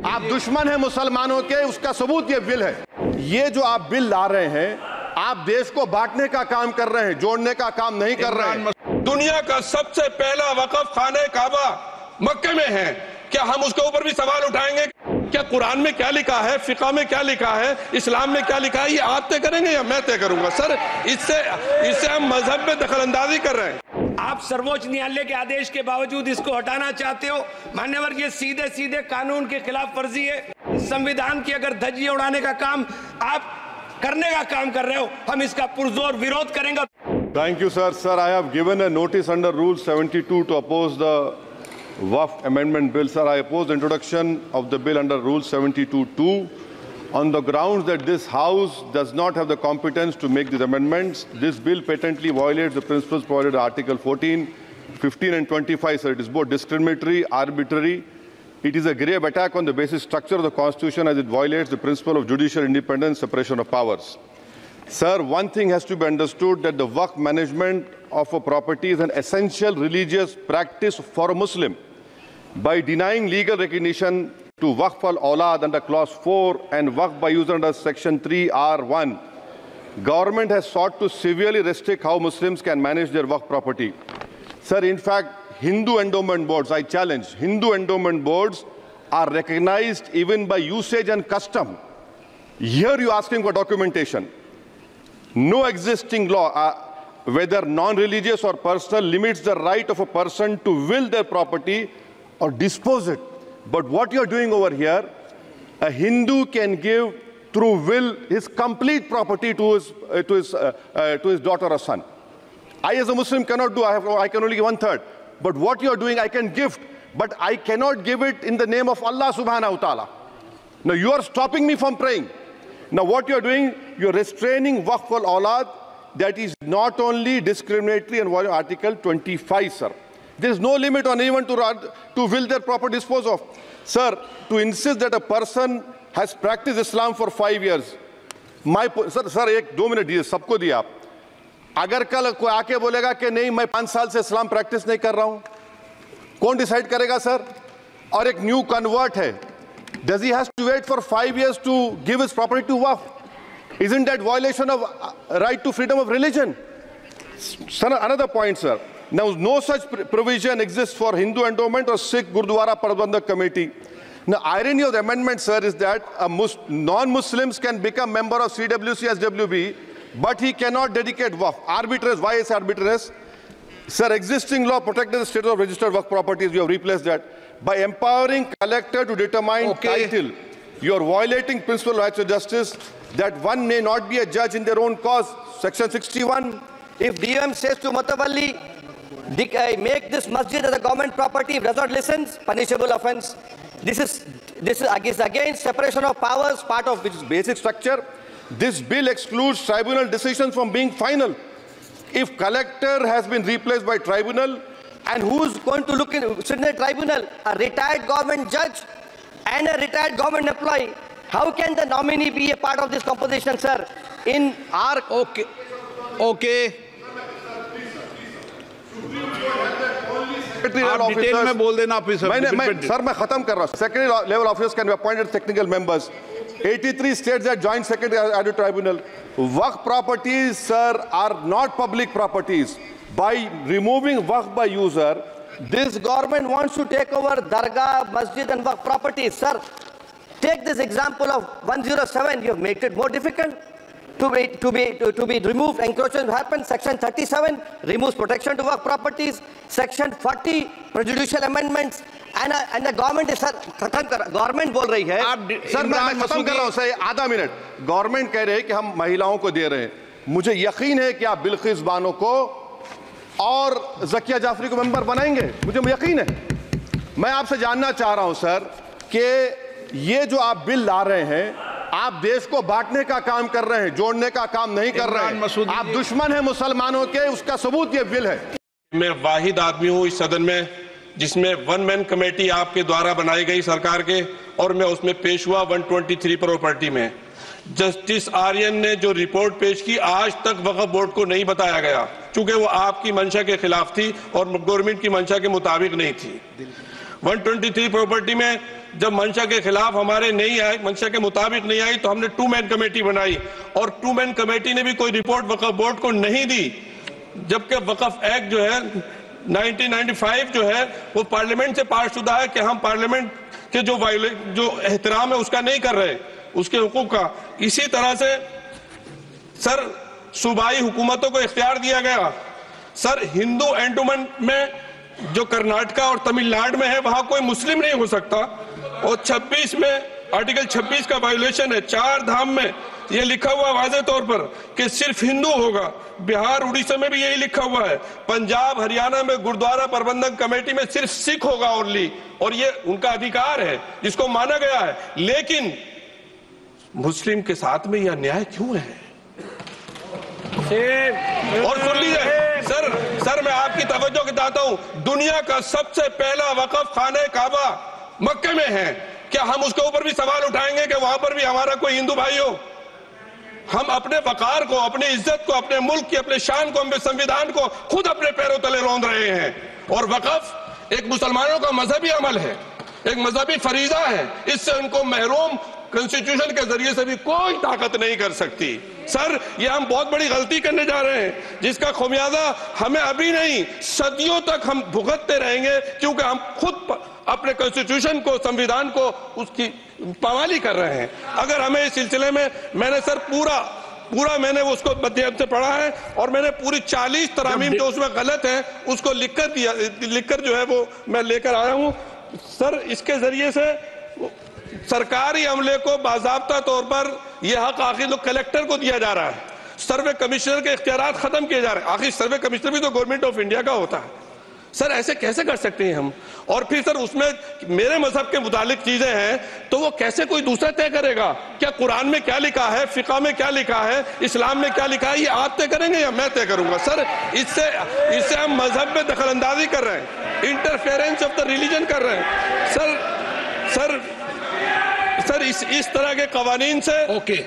आप दुश्मन हैं मुसलमानों के, उसका सबूत ये बिल है। ये जो आप बिल ला रहे हैं, आप देश को बांटने का काम कर रहे हैं, जोड़ने का काम नहीं कर रहे हैं। दुनिया का सबसे पहला वक़फ़ खाने काबा मक्के में है, क्या हम उसके ऊपर भी सवाल उठाएंगे? क्या कुरान में क्या लिखा है, फिक़ह में क्या लिखा है, इस्लाम में क्या लिखा है, ये आप तय करेंगे या मैं तय करूंगा? सर, इससे हम मजहब में दखलंदाजी कर रहे हैं। आप सर्वोच्च न्यायालय के आदेश के बावजूद इसको हटाना चाहते हो। मान्यवर, ये सीधे सीधे कानून के खिलाफ वर्जी है। संविधान की अगर धज्जियां उड़ाने का काम आप करने का काम कर रहे हो, हम इसका पुरजोर विरोध करेंगे। Thank you, sir. Sir, I have given a notice under Rule 72 to oppose the Waqf Amendment Bill. Sir, I oppose the introduction of the bill under Rule 72(2) on the grounds that this House does not have the competence to make these amendments. This bill patently violates the principles provided in Article 14, 15 and 25. Sir, it is both discriminatory, arbitrary. It is a grave attack on the basic structure of the Constitution as it violates the principle of judicial independence, separation of powers. Sir, one thing has to be understood, that the Waqf management of a property is an essential religious practice for a Muslim. By denying legal recognition to Waqf al-Awlad under Clause 4 and Waqf by user under Section 3(r)(1), government has sought to severely restrict how Muslims can manage their Waqf property. Sir, in fact, Hindu endowment boards, I challenge, Hindu endowment boards are recognized even by usage and custom. Here you are asking for documentation. No existing law, whether non-religious or personal, limits the right of a person to will their property or dispose it. But what you are doing over here, a Hindu can give through will his complete property to his daughter or son. I as a Muslim cannot do, I can only give 1/3. But what you are doing, I can gift, but I cannot give it in the name of Allah subhanahu wa ta'ala. Now you are stopping me from praying. Now what you are doing, you are restraining Waqf al-Awlad. That is not only discriminatory and violating Article 25, sir. There is no limit on anyone to will their property dispose of. Sir, to insist that a person has practiced Islam for 5 years, sir, एक 2 minute दिए, सबको दिया आप। अगर कल कोई आके बोलेगा कि नहीं मैं 5 साल से इस्लाम प्रैक्टिस नहीं कर रहा हूं, कौन डिसाइड करेगा सर? और एक न्यू कन्वर्ट है, does he has to wait for 5 years to give his property to Waqf? Isn't that violation of right to freedom of religion? Sir, another point, sir. Now, no such provision exists for Hindu endowment or Sikh Gurdwara Prabandhak Committee. Now, irony of the amendment, sir, is that non-Muslims can become member of CWC, SWB, but he cannot dedicate Waqf. Arbitrariness, why is arbitrariness? Sir, existing law protected the status of registered Waqf properties. You have replaced that. By empowering collector to determine title, you are violating principle of rights of justice, that one may not be a judge in their own cause. Section 61. If DM says to Mutawalli, make this masjid as a government property, if does not listen, punishable offence. This is against separation of powers, part of which is basic structure. This bill excludes tribunal decisions from being final. If collector has been replaced by tribunal, and who is going to sit in the tribunal? A retired government judge and a retired government employee. How can the nominee be a part of this composition, sir? In our... Okay. आप detail में बोल देना officer. Sir मैं खत्म कर रहा हूं। Secondary level officers can be appointed technical members. 83 states that joint secretary added tribunal. Waqf properties, sir, are not public properties. By removing Waqf by user, this government wants to take over Dargah, Masjid and Waqf properties. Sir, take this example of 107. You have made it more difficult to be removed. Encroachment happens. Section 37 removes protection to Waqf properties. Section 40 prejudicial amendments. And the government is, sir, government बोल रही है। Sir मैं खत्म कर रहा हूं sir, आधा minute. Government कह रहे हैं कि हम महिलाओं को दे रहे हैं। मुझे यकीन है कि आप बिल्किस बानो को और ज़किया जाफरी को मेंबर बनाएंगे, मुझे यकीन है। मैं आपसे जानना चाह रहा हूं सर कि ये जो आप बिल ला रहे हैं, आप देश को बांटने का काम कर रहे हैं, जोड़ने का काम नहीं कर रहे हैं। आप दुश्मन हैं मुसलमानों के, उसका सबूत ये बिल है। मैं वाहिद आदमी हूं इस सदन में जिसमें 1 मैन कमेटी आपके द्वारा बनाई गई सरकार के, और मैं उसमें पेश हुआ 123 प्रॉपर्टी में। जस्टिस आर्यन ने जो रिपोर्ट पेश की, आज तक वक्फ बोर्ड को नहीं बताया गया, चूंकि वो आपकी मंशा के खिलाफ थी और गवर्नमेंट की मंशा के मुताबिक नहीं थी। 123 प्रॉपर्टी में जब मंशा के खिलाफ हमारे नहीं आई, मंशा के मुताबिक नहीं आई, तो हमने 2 मैन कमेटी बनाई और 2 मैन कमेटी ने भी कोई रिपोर्ट वक्फ बोर्ड को नहीं दी, जबकि वक्फ एक्ट जो है 1995 जो है वो पार्लियामेंट से पास शुदा है कि हम पार्लियामेंट के जो एहतराम है उसका नहीं कर रहे, उसके हुकूक का। इसी तरह से सर सूबाई हुकूमतों को इख्तियार दिया गया। सर हिंदू एंडोमेंट में जो कर्नाटका और तमिलनाडु में है वहां कोई मुस्लिम नहीं हो सकता, और 26 में आर्टिकल 26 का वायोलेशन है। 4 धाम में ये लिखा हुआ वाज़े तौर पर कि सिर्फ हिंदू होगा। बिहार उड़ीसा में भी यही लिखा हुआ है। पंजाब हरियाणा में गुरुद्वारा प्रबंधन कमेटी में सिर्फ सिख होगा ओनली, और ये उनका अधिकार है जिसको माना गया है। लेकिन मुस्लिम के साथ में यह अन्याय क्यों है? और सुन लीजिए सर मैं आपकी तवज्जो के चाहता हूं, दुनिया का सबसे पहला वक्फ खाने काबा मक्के में है। क्या हम उसके ऊपर भी सवाल उठाएंगे कि वहां पर भी हमारा कोई हिंदू भाई हो? हम अपने वकार को, अपनी इज्जत को, अपने मुल्क की अपने शान को, अपने संविधान को खुद अपने पैरों तले रौंद रहे हैं। और वक्फ एक मुसलमानों का मजहबी अमल है, एक मजहबी फरीजा है। इससे उनको महरूम कॉन्स्टिट्यूशन के जरिए से भी कोई ताकत नहीं कर सकती। सर ये हम बहुत बड़ी गलती करने जा रहे हैं, जिसका खुमियाजा हमें अभी नहीं सदियों तक हम भुगतते रहेंगे, क्योंकि हम खुद अपने कॉन्स्टिट्यूशन को, संविधान को, उसकी पामाली कर रहे हैं। अगर हमें इस सिलसिले में मैंने सर पूरा मैंने उसको मध्यम से पढ़ा है, और मैंने पूरी 40 तरामीम जो उसमें गलत है उसको लिखकर जो है वो मैं लेकर आया हूं। सर इसके जरिए से सरकारी अमले को बाज़ाब्ता तौर पर यह हक आखिर कलेक्टर को दिया जा रहा है, सर्वे कमिश्नर के इख्तियारात खत्म किए जा रहे हैं। आखिर सर्वे कमिश्नर भी तो गवर्नमेंट ऑफ इंडिया का होता है। सर ऐसे कैसे कर सकते हैं हम? और फिर सर उसमें मेरे मजहब के मुतालिक चीजें हैं तो वो कैसे कोई दूसरा तय करेगा? क्या कुरान में क्या लिखा है, फिक़ा में क्या लिखा है, इस्लाम में क्या लिखा है, ये आप तय करेंगे या मैं तय करूंगा? सर इससे हम मजहब में दखलंदाजी कर रहे हैं, इंटरफेरेंस ऑफ द रिलीजन कर रहे हैं। सर इस तरह के कवानीन से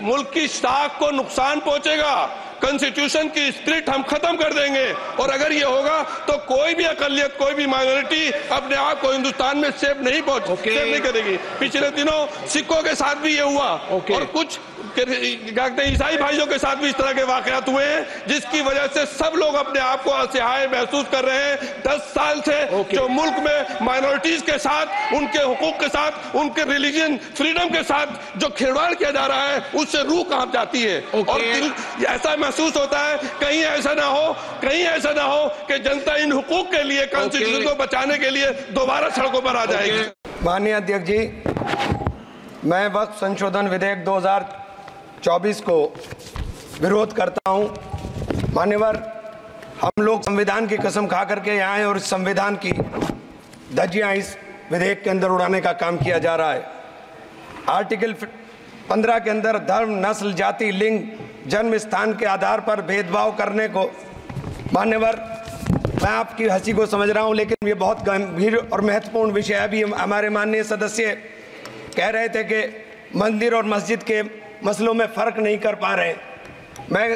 मुल्क की शाख को नुकसान पहुंचेगा। कॉन्स्टिट्यूशन की स्पिरिट हम खत्म कर देंगे, और अगर ये होगा तो कोई भी अकलियत, कोई भी माइनॉरिटी अपने आप को हिंदुस्तान में सेफ नहीं करेगी। पिछले दिनों सिखों के साथ भी ये हुआ, और कुछ ईसाई भाइयों के साथ भी इस तरह के वाकयात हुए हैं, जिसकी वजह से सब लोग अपने आप को असहाय महसूस कर रहे हैं। 10 साल से जो मुल्क में माइनॉरिटीज के साथ, उनके हुकूक के साथ, उनके रिलीजन फ्रीडम के साथ जो खिलवाड़ किया जा रहा है, उससे रूह कांप जाती है। और ऐसा महसूस होता है कहीं ऐसा ना हो कि जनता इन हुकूक के लिए, कॉन्स्टिट्यूशन को बचाने के लिए दोबारा सड़कों पर आ जाएगी। माननीय अध्यक्ष जी, मैं वक्फ संशोधन विधेयक 2024 को विरोध करता हूं। मान्यवर, हम लोग संविधान की कसम खा करके यहाँ आए और इस संविधान की धज्जियां इस विधेयक के अंदर उड़ाने का काम किया जा रहा है। आर्टिकल 15 के अंदर धर्म, नस्ल, जाति, लिंग, जन्म स्थान के आधार पर भेदभाव करने को, मान्यवर मैं आपकी हंसी को समझ रहा हूं, लेकिन ये बहुत गंभीर और महत्वपूर्ण विषय है। अभी हमारे माननीय सदस्य कह रहे थे कि मंदिर और मस्जिद के मसलों में फ़र्क नहीं कर पा रहे। मैं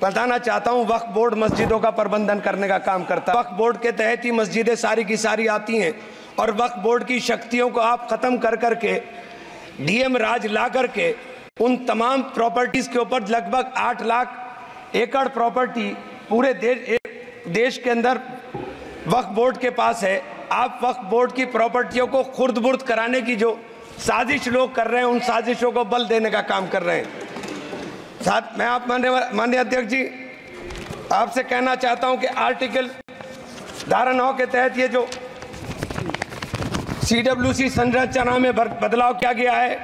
बताना चाहता हूं, वक्फ बोर्ड मस्जिदों का प्रबंधन करने का काम करता है। वक्फ बोर्ड के तहत ही मस्जिदें सारी की सारी आती हैं, और वक्फ बोर्ड की शक्तियों को आप ख़त्म कर करके डीएम राज ला करके उन तमाम प्रॉपर्टीज़ के ऊपर लगभग 8 लाख एकड़ प्रॉपर्टी पूरे देश के अंदर वक्फ बोर्ड के पास है। आप वक्फ बोर्ड की प्रॉपर्टियों को खुर्द-बुर्द कराने की जो साजिश लोग कर रहे हैं, उन साजिशों को बल देने का काम कर रहे हैं। साथ मैं आप माननीय अध्यक्ष जी आपसे कहना चाहता हूं कि आर्टिकल धारा 9 के तहत ये जो CWC संरचना में बदलाव किया गया है,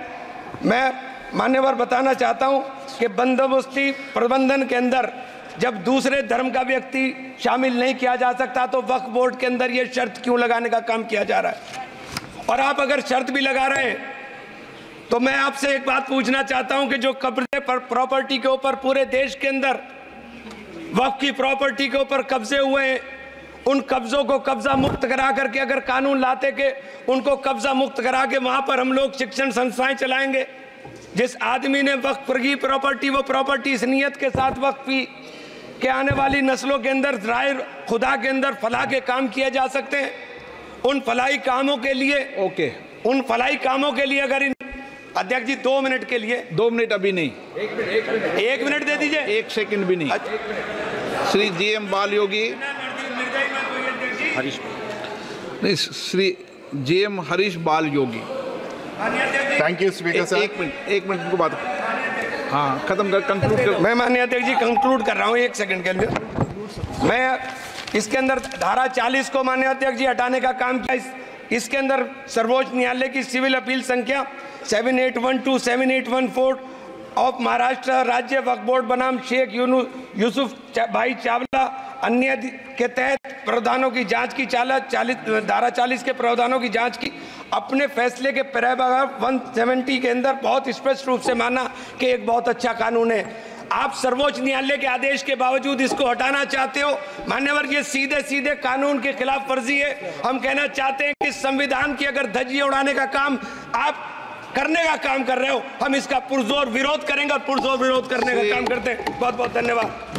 मैं मान्यवर बताना चाहता हूं कि बंदोबस्ती प्रबंधन के अंदर जब दूसरे धर्म का व्यक्ति शामिल नहीं किया जा सकता, तो वक्फ बोर्ड के अंदर ये शर्त क्यों लगाने का काम किया जा रहा है? और आप अगर शर्त भी लगा रहे हैं तो मैं आपसे एक बात पूछना चाहता हूं कि जो कब्जे पर प्रॉपर्टी के ऊपर पूरे देश के अंदर वक्फ की प्रॉपर्टी के ऊपर कब्जे हुए हैं, उन कब्जों को कब्जा मुक्त करा करके अगर कानून लाते कि उनको कब्जा मुक्त करा के वहां पर हम लोग शिक्षण संस्थाएं चलाएंगे। जिस आदमी ने वक्फ की प्रॉपर्टी, वो प्रॉपर्टी इस नियत के साथ वक्फ की कि आने वाली नस्लों के अंदर राय खुदा के अंदर फलाह के काम किए जा सकते हैं। उन फलाही कामों के लिए उन फलाई कामों के लिए अगर अध्यक्ष जी 2 मिनट के लिए 2 मिनट अभी नहीं, 1 मिनट दे दीजिए, 1 सेकंड भी नहीं। श्री जीएम बाल योगी, नहीं, Shri GM Harish Bal Yogi. Thank you speaker sir. 1 minute को बात, हाँ खत्म कर, कंक्लूड कर। मैं माननीय अध्यक्ष जी कंक्लूड कर रहा हूँ 1 सेकंड के लिए। मैं इसके अंदर धारा 40 को माननीय अध्यक्ष जी हटाने का काम किया। इसके अंदर सर्वोच्च न्यायालय की सिविल अपील संख्या 7812 7814 ऑफ महाराष्ट्र राज्य वक्फ बोर्ड बनाम शेख यूसुफ भाई चावला अन्य के तहत प्रावधानों की जांच की धारा 40 के प्रावधानों की जांच की। अपने फैसले के पैराग्राफ 170 के अंदर बहुत स्पष्ट रूप से माना कि एक बहुत अच्छा कानून है। आप सर्वोच्च न्यायालय के आदेश के बावजूद इसको हटाना चाहते हो मान्यवर, ये सीधे सीधे कानून के खिलाफ वर्जी है। हम कहना चाहते हैं कि संविधान की अगर धज्जियां उड़ाने का काम आप करने का काम कर रहे हो, हम इसका पुरजोर विरोध करेंगे और पुरजोर विरोध करने का काम करते हैं। बहुत बहुत धन्यवाद।